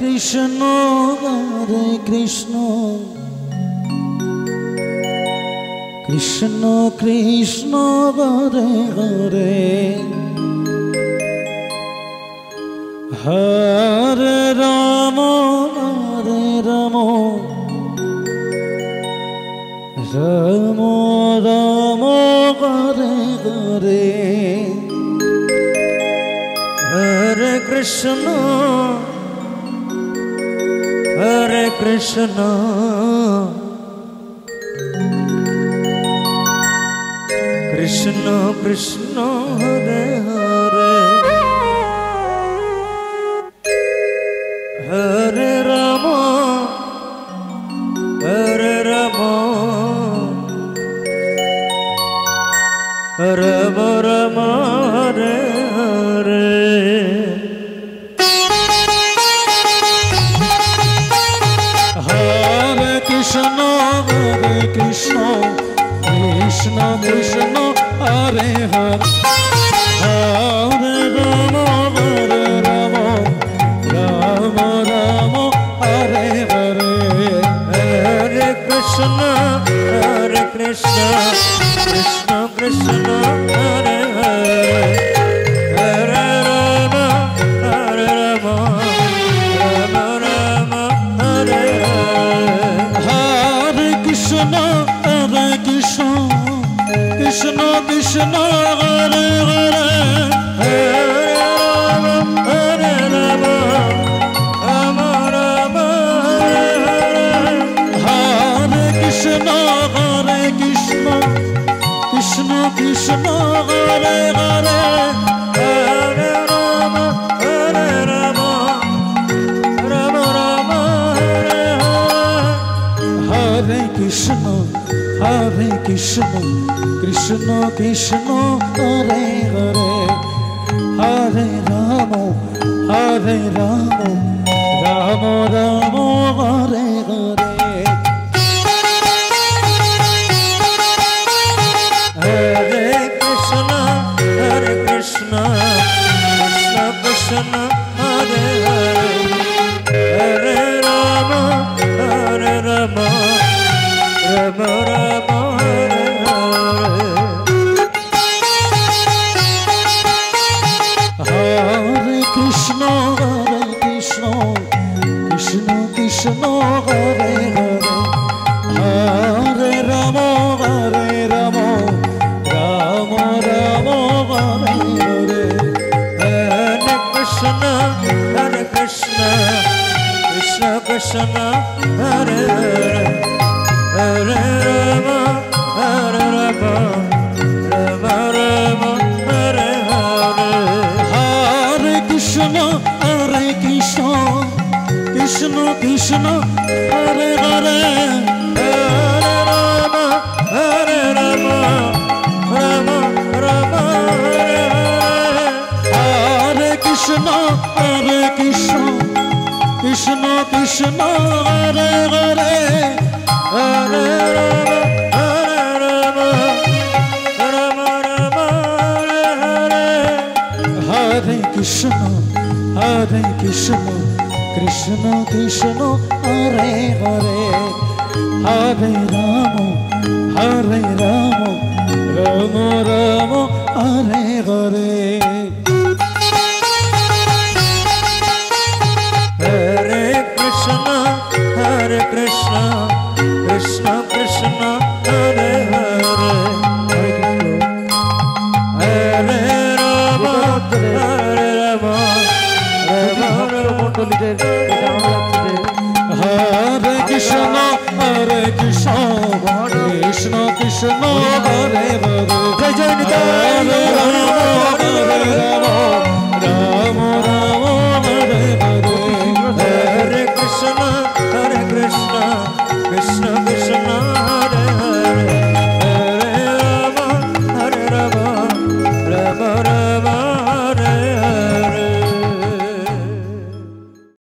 Krishna Hare Krishna Krishna Krishna Hare Hare Hare Ram Ram Ram Ram Hare Hare Hare Krishna Hare Krishna Krishna Krishna Hare Hare Hare Ram Ram Ram Hare Hare Hare Krishna Krishna Krishna Krishna Hare Hare Hare Ram Ram Ram Ram Hare Hare Hare Krishna Krishna Krishna Hare Hare Hare Ram Ram Ram Hare Hare Krishna Krishna Krishna Krishna Hare Hare Hare Ram Hare Ram Ram Ram Hare Hare Hare Krishna Krishna Krishna Krishna Hare Hare Hare Ram Ram Ram Hare Hare Krishna Krishna Krishna Krishna Hare Hare Hare Ram Ram Ram Hare Hare Hare Krishna Krishna Krishna Hare Hare Hare Ram Ram Ram Hare Hare Hare Krishna Krishna Krishna Hare Hare Hare Ram Ram Ram Hare Hare Hare Krishna Krishna Krishna Hare Hare Hare Ram Ram Ram Hare Hare Hare Krishna Krishna Krishna Hare Hare Hare Ram Ram Ram Hare Hare Hare Krishna Krishna Krishna Hare Hare Hare Ram Ram Hare Hare Hare Krishna Krishna Krishna Hare Hare Hare Ram Ram Ram Hare Hare Hare Krishna Krishna Krishna Hare Hare Hare Ram Ram Hare Krishna Krishna Krishna Hare Hare Hare Ram Ram Hare Hare Hare Krishna Krishna Krishna Hare Hare